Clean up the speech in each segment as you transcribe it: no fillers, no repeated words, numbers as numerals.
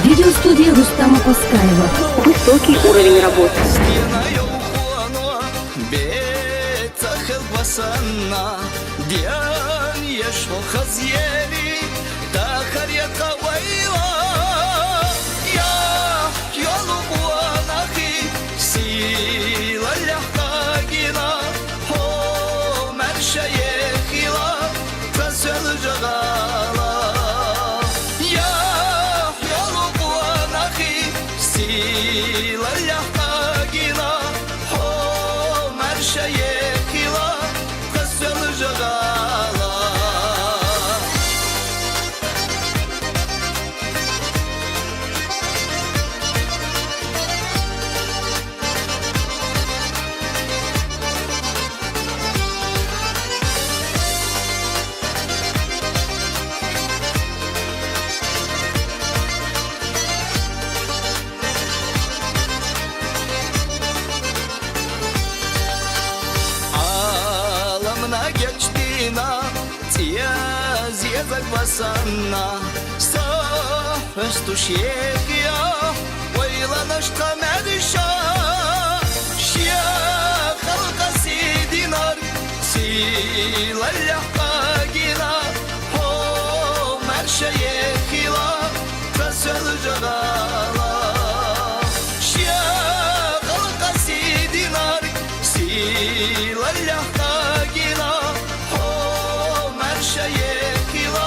Видеостудия Рустама Паскаева. Высокий уровень работы. Zakvasana Sahrstushiekia Waylanashqa madisha Shia khalqasi dinar Silalyaqagina Ho marshayekila Kasal jagala Shia khalqasi dinar Silalyaqagina Ho marshayekila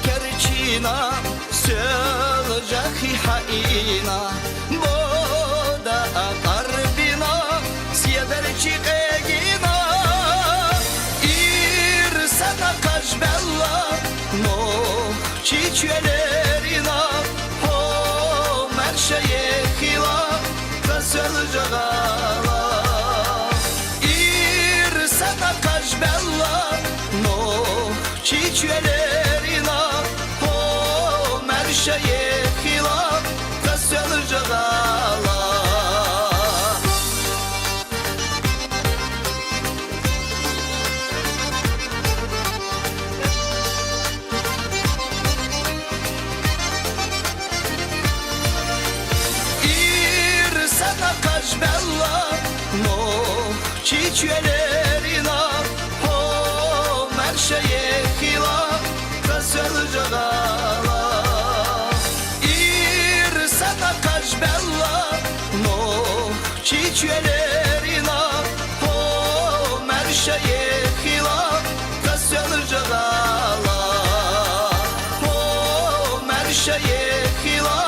Kerçina Sölcahi haina Boda akarbina Siederci egina İrsana kaşbella Mohçi çölerina Ho merşeye hila Kasölcagala İrsana kaşbella Mohçi çölerina Şayekila kasel jagala İrsana kaşbella Mohçi çölerina Ho merşayekila kasel jagala Bella Mohçi çölerina Ho merşayekila Kasel jagala Ho merşayekila